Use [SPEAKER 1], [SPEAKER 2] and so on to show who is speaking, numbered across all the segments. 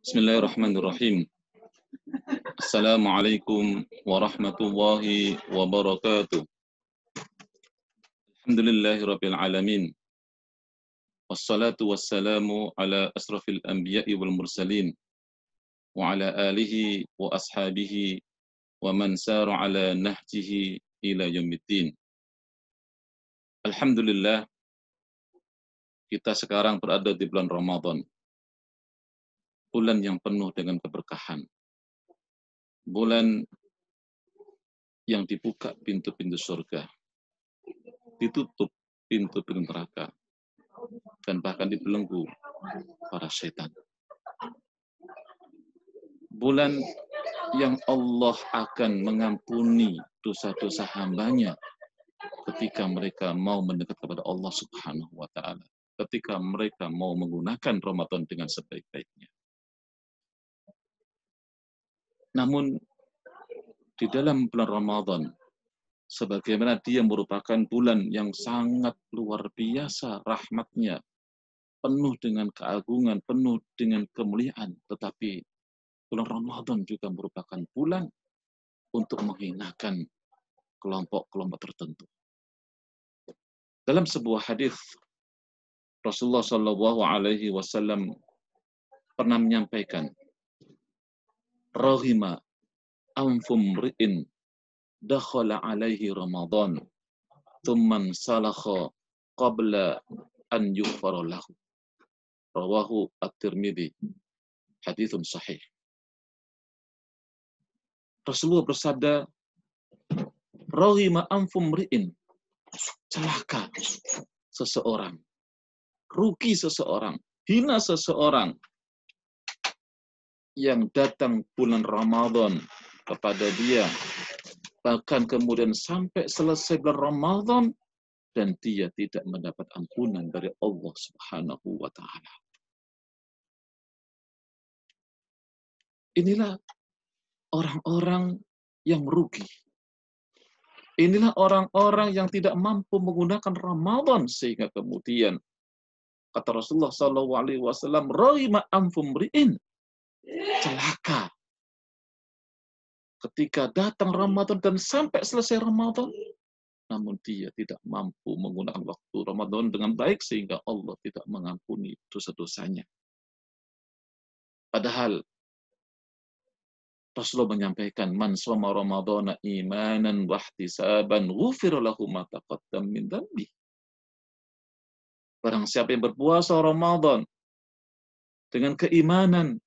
[SPEAKER 1] Bismillahirrahmanirrahim. Assalamualaikum warahmatullahi wabarakatuh. Alhamdulillahirabbil alamin. Wassalatu wassalamu ala asrafil anbiya'i wal mursalin wa ala alihi wa ashabihi wa man sara ala nahjihi ila yaumiddin. Alhamdulillah, kita sekarang berada di bulan Ramadan. Bulan yang penuh dengan keberkahan. Bulan yang dibuka pintu-pintu surga, ditutup pintu-pintu neraka, dan bahkan dibelenggu para setan. Bulan yang Allah akan mengampuni dosa-dosa hambanya ketika mereka mau mendekat kepada Allah Subhanahu wa Ta'ala, ketika mereka mau menggunakan Ramadan dengan sebaik-baiknya. Namun di dalam bulan Ramadan, sebagaimana dia merupakan bulan yang sangat luar biasa rahmatnya, penuh dengan keagungan, penuh dengan kemuliaan, tetapi bulan Ramadan juga merupakan bulan untuk menghinakan kelompok-kelompok tertentu. Dalam sebuah hadis, Rasulullah SAW pernah menyampaikan, Rahima anfum ri'in dakhala alaihi Ramadan thumman salakha qabla an yughfara lahu. Rawahu At-Tirmidzi. Haditsun sahih. Rasulullah bersabda, Rahima anfum ri'in, celaka seseorang, rugi seseorang, hina seseorang yang datang bulan Ramadan kepada dia, bahkan kemudian sampai selesai bulan Ramadan dan dia tidak mendapat ampunan dari Allah Subhanahu wa Ta'ala. Inilah orang-orang yang merugi. Inilah orang-orang yang tidak mampu menggunakan Ramadan sehingga kemudian kata Rasulullah SAW, Rahima anfum ri'in, celaka ketika datang Ramadan dan sampai selesai Ramadan, namun dia tidak mampu menggunakan waktu Ramadan dengan baik sehingga Allah tidak mengampuni dosa-dosanya. Padahal Rasulullah menyampaikan, Man shoma Ramadhana imanan wa ihtisaban ghufira lahu ma taqaddam min dhanbi. Barang siapa yang berpuasa Ramadan dengan keimanan,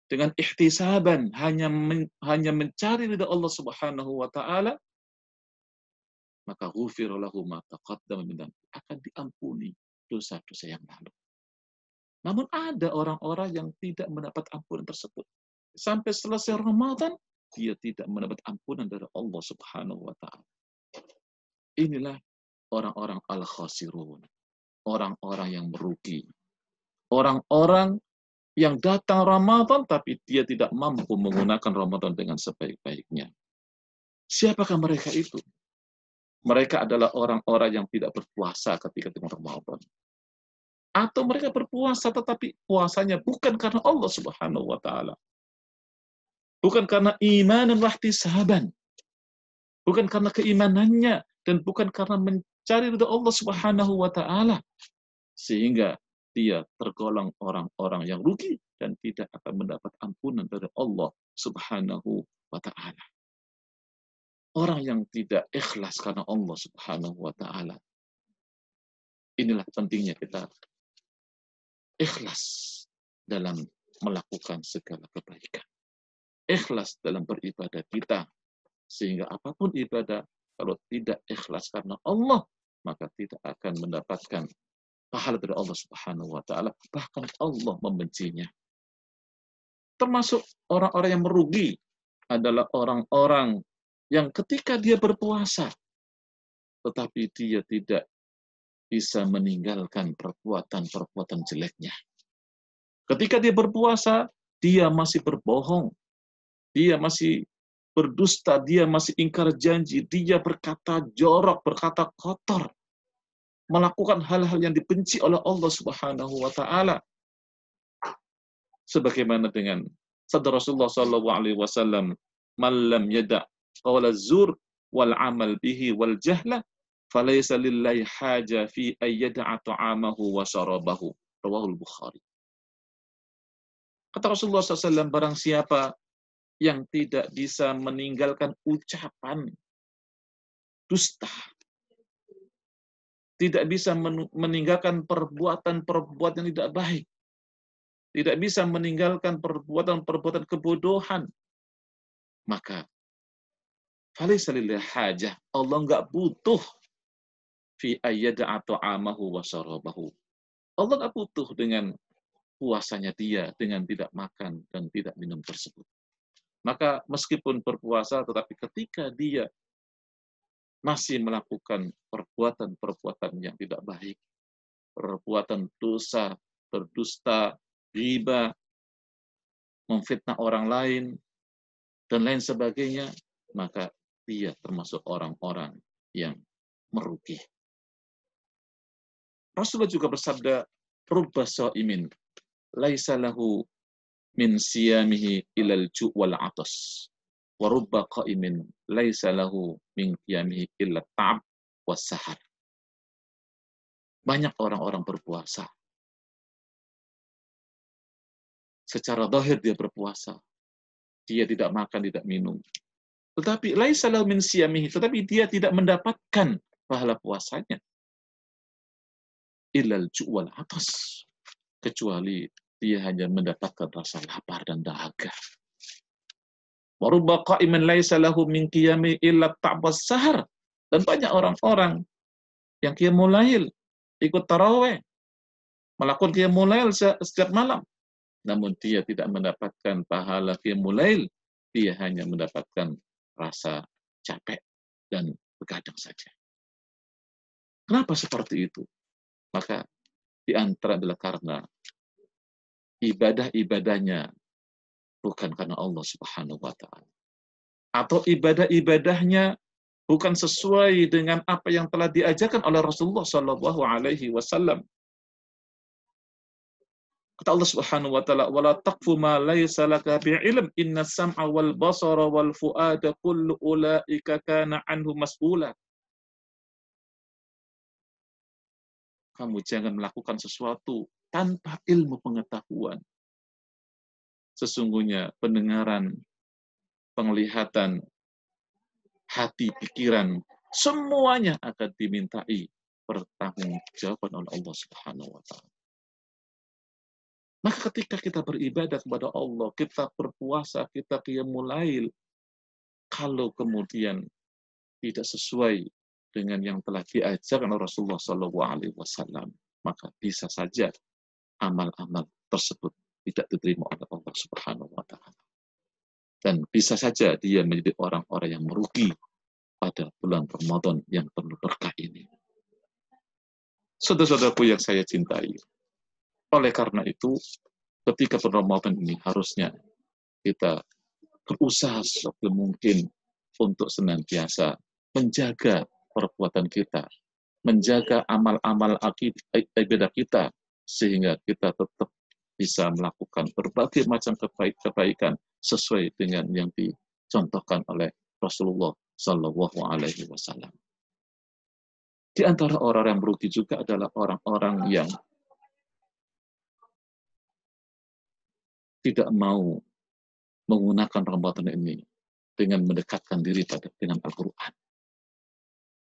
[SPEAKER 1] dengan ihtisaban, hanya mencari ridha Allah Subhanahu wa Ta'ala, maka ghufira lahu ma taqaddam min dhanbi, akan diampuni dosa-dosa yang lalu. Namun ada orang-orang yang tidak mendapat ampunan tersebut. Sampai selesai Ramadan, dia tidak mendapat ampunan dari Allah Subhanahu wa Ta'ala. Inilah orang-orang al-khasirun, orang-orang yang merugi, orang-orang yang datang Ramadan tapi dia tidak mampu menggunakan Ramadan dengan sebaik-baiknya. Siapakah mereka itu? Mereka adalah orang-orang yang tidak berpuasa ketika di Ramadan. Atau mereka berpuasa tetapi puasanya bukan karena Allah Subhanahu wa Ta'ala. Bukan karena iman dan ihtisaban. Bukan karena keimanannya dan bukan karena mencari ridha Allah Subhanahu wa Ta'ala. Sehingga dia tergolong orang-orang yang rugi dan tidak akan mendapat ampunan dari Allah Subhanahu wa Ta'ala. Orang yang tidak ikhlas karena Allah Subhanahu wa Ta'ala. Inilah pentingnya kita ikhlas dalam melakukan segala kebaikan. Ikhlas dalam beribadah kita. Sehingga apapun ibadah, kalau tidak ikhlas karena Allah, maka tidak akan mendapatkan pahala dari Allah Subhanahu wa Ta'ala. Bahkan Allah membencinya. Termasuk orang-orang yang merugi adalah orang-orang yang ketika dia berpuasa, tetapi dia tidak bisa meninggalkan perbuatan-perbuatan jeleknya. Ketika dia berpuasa, dia masih berbohong, dia masih berdusta, dia masih ingkar janji, dia berkata jorok, berkata kotor. melakukan hal-hal yang dibenci oleh Allah Subhanahu wa taala. Sebagaimana dengan sabda Rasulullah sallallahu alaihi wasallam, "Man lam yada' qawla zur wal amal bihi wal jahla, falaysa lillahi haja fi ay yada'a ta'amahu wa syarabahu." Rawahul Bukhari. Kata Rasulullah SAW, barang siapa yang tidak bisa meninggalkan ucapan dusta, tidak bisa meninggalkan perbuatan-perbuatan yang tidak baik, tidak bisa meninggalkan perbuatan-perbuatan kebodohan, maka falaysa lillahi hajah, Allah nggak butuh fi ayyada'a ta'amahu wa syarabahu. Allah nggak butuh dengan puasanya dia, dengan tidak makan dan tidak minum tersebut. Maka meskipun berpuasa, tetapi ketika dia masih melakukan perbuatan-perbuatan yang tidak baik, perbuatan dosa, berdusta, riba, memfitnah orang lain, dan lain sebagainya, maka dia termasuk orang-orang yang merugi. Rasulullah juga bersabda, "Rubba sha'imin laisa lahu min siyamihi ilal ju' wal 'atas. Wa rubba qa'imin laisa lahu min qiyamihi illa ta'ab was sahar." Banyak orang-orang berpuasa. Secara zahir dia berpuasa. Dia tidak makan, tidak minum. Tetapi laisa lahu min siyamihi, tetapi dia tidak mendapatkan pahala puasanya illal ju' wal 'atas, kecuali dia hanya mendapatkan rasa lapar dan dahaga. Wa rubba qa'iman laisa lahu min qiyami illa ta'bas sahar. Dan banyak orang-orang yang qiyamul lail, ikut tarawih, melakukan qiyamul lail setiap malam, namun dia tidak mendapatkan pahala qiyamul lail, dia hanya mendapatkan rasa capek dan begadang saja. Kenapa seperti itu? Maka di antara adalah karena ibadah-ibadahnya bukan karena Allah Subhanahu wa taala. Atau ibadah-ibadahnya bukan sesuai dengan apa yang telah diajarkan oleh Rasulullah sallallahu alaihi wasallam. Kata Allah Subhanahu wa taala, "Wala taqfu ma laysa laka bi'ilm, inna sam'a wal basara wal fu'ada kullu ulaika kana anhu mas'ula." Kamu jangan melakukan sesuatu tanpa ilmu pengetahuan. Sesungguhnya pendengaran, penglihatan, hati, pikiran, semuanya akan dimintai pertanggungjawaban oleh Allah Subhanahu wa taala. Maka ketika kita beribadah kepada Allah, kita berpuasa, kita qiyamul lail, kalau kemudian tidak sesuai dengan yang telah diajarkan oleh Rasulullah SAW, maka bisa saja amal-amal tersebut tidak diterima oleh Allah Subhanahu wa taala. Dan bisa saja dia menjadi orang-orang yang merugi pada bulan Ramadan yang penuh berkah ini. Saudara-saudaraku yang saya cintai, oleh karena itu, ketika bulan Ramadan ini harusnya kita berusaha sebisa mungkin untuk senantiasa menjaga perbuatan kita, menjaga amal-amal ibadah kita, sehingga kita tetap bisa melakukan berbagai macam kebaikan sesuai dengan yang dicontohkan oleh Rasulullah Shallallahu Alaihi Wasallam. Di antara orang yang merugi juga adalah orang-orang yang tidak mau menggunakan Ramadan ini dengan mendekatkan diri dengan Al-Quran.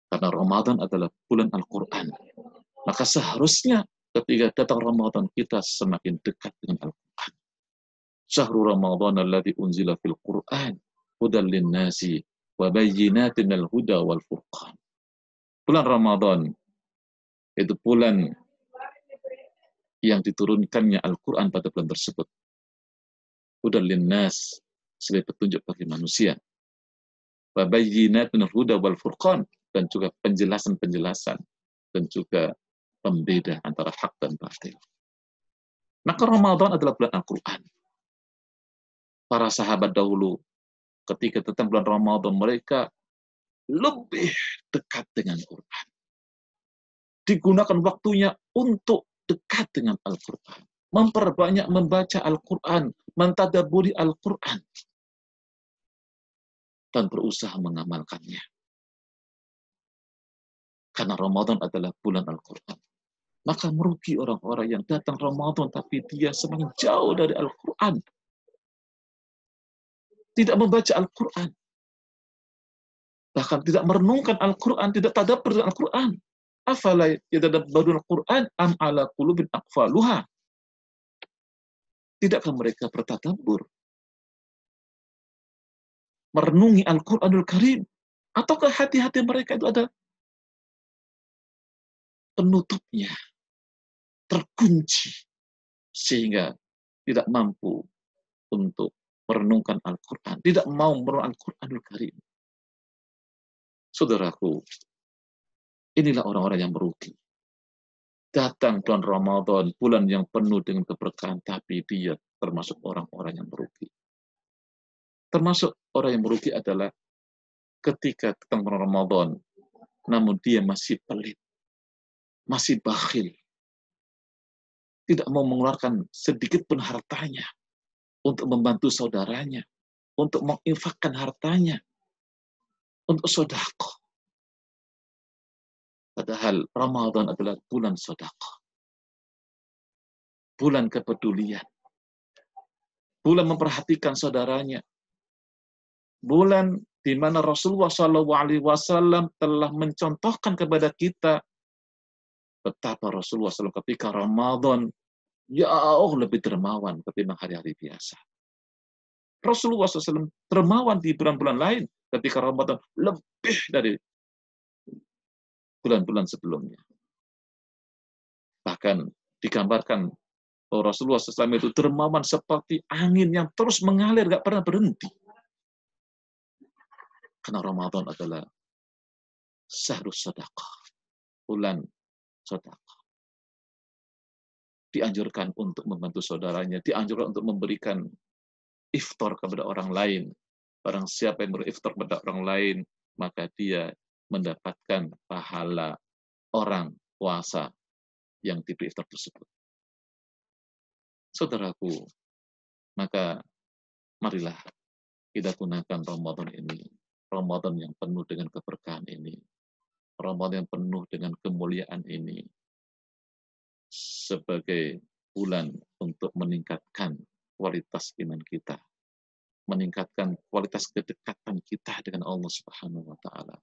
[SPEAKER 1] Karena Ramadan adalah bulan Al-Quran. Maka seharusnya ketika datang Ramadan kita semakin dekat dengan Al-Quran. Syahrul Ramadan alladzi unzila fil Quran hudan lin-nasi wa bayyinatin minal huda wal furqan. Bulan Ramadan itu bulan yang diturunkannya Al-Quran pada bulan tersebut. Hudan lin-nas, sebagai petunjuk bagi manusia. Wa bayyinatin minal huda wal furqan, dan juga penjelasan-penjelasan dan juga pembeda antara hak dan batil. Maka Ramadan adalah bulan Al-Quran. Para sahabat dahulu ketika datang bulan Ramadan, mereka lebih dekat dengan Quran. digunakan waktunya untuk dekat dengan Al-Quran. Memperbanyak membaca Al-Quran, mentadabburi Al-Quran, dan berusaha mengamalkannya. Karena Ramadan adalah bulan Al-Quran. Maka merugi orang-orang yang datang Ramadan tapi dia semakin jauh dari Al-Quran. Tidak membaca Al-Quran. Bahkan tidak merenungkan Al-Quran, tidak tadabbur dengan Al-Quran. Afala yatadabbaruna Al-Quran am ala qulubin aqfaluha. Tidakkah mereka bertadabbur, merenungi Al-Quranul Karim? Ataukah hati-hati mereka itu ada penutupnya, terkunci, sehingga tidak mampu untuk merenungkan Al-Quran, tidak mau merenungkan Al-Quranul Karim? Saudaraku, inilah orang-orang yang merugi. Datang bulan Ramadan, bulan yang penuh dengan keberkahan, tapi dia termasuk orang-orang yang merugi. Termasuk orang yang merugi adalah ketika datang bulan Ramadan, namun dia masih pelit, masih bakhil, tidak mau mengeluarkan sedikit pun hartanya untuk membantu saudaranya, untuk menginfakkan hartanya, untuk sedekah. Padahal Ramadan adalah bulan sedekah, bulan kepedulian, bulan memperhatikan saudaranya, bulan di mana Rasulullah SAW telah mencontohkan kepada kita betapa Rasulullah SAW ketika Ramadan jauh lebih dermawan ketimbang hari-hari biasa. Rasulullah SAW dermawan di bulan-bulan lain, ketika Ramadan lebih dari bulan-bulan sebelumnya. Bahkan digambarkan bahwa Rasulullah SAW itu dermawan seperti angin yang terus mengalir, gak pernah berhenti. Karena Ramadan adalah syahrus sedekah, bulan sedekah. Dianjurkan untuk membantu saudaranya, dianjurkan untuk memberikan iftar kepada orang lain. Barang siapa yang beriftar kepada orang lain, maka dia mendapatkan pahala orang puasa yang diberi iftar tersebut. Saudaraku, maka marilah kita gunakan Ramadan ini, Ramadan yang penuh dengan keberkahan ini, Ramadan yang penuh dengan kemuliaan ini, sebagai bulan untuk meningkatkan kualitas iman kita, meningkatkan kualitas kedekatan kita dengan Allah Subhanahu wa taala,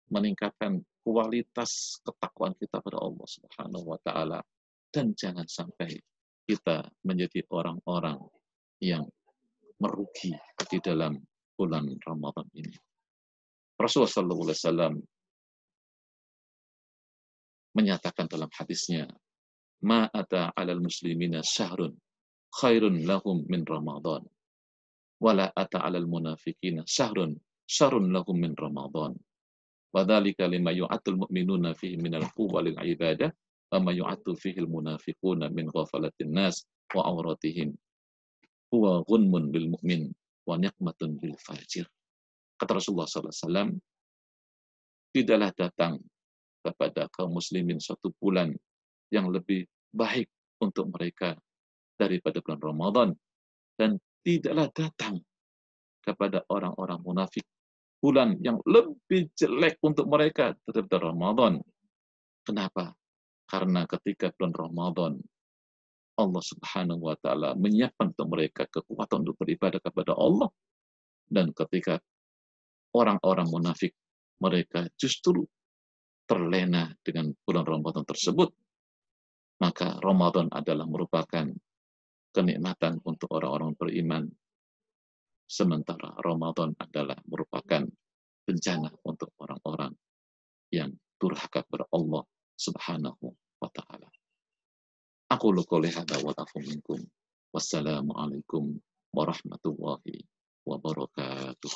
[SPEAKER 1] meningkatkan kualitas ketakwaan kita pada Allah Subhanahu wa taala, dan jangan sampai kita menjadi orang-orang yang merugi di dalam bulan Ramadan ini. Rasulullah SAW menyatakan dalam hadisnya, "Ma ata 'alal muslimina syahrun khairun lahum min Ramadan, wala ata 'alal munafiqina syahrun syarrun lahum min Ramadan. Wa dzalika lima yu'atul mu'minuna fihi minal quwwa lil ibadah, wa ma yu'atu fihi al munafiquna min ghafalatin nas wa awratihim. Huwa ghunmun bil mu'min wa niqmatun bil fajir." Kata Rasulullah SAW, tidaklah datang kepada kaum muslimin suatu bulan yang lebih baik untuk mereka daripada bulan Ramadan, dan tidaklah datang kepada orang-orang munafik bulan yang lebih jelek untuk mereka daripada Ramadan. Kenapa? Karena ketika bulan Ramadan, Allah Subhanahu wa taala menyiapkan untuk mereka kekuatan untuk beribadah kepada Allah, dan ketika orang-orang munafik, mereka justru terlena dengan bulan Ramadan tersebut. Maka Ramadan adalah merupakan kenikmatan untuk orang-orang beriman, sementara Ramadan adalah merupakan bencana untuk orang-orang yang durhaka kepada Allah Subhanahu wa taala. Aku qouli hadza wa afu minkum. Wassalamualaikum warahmatullahi wabarakatuh.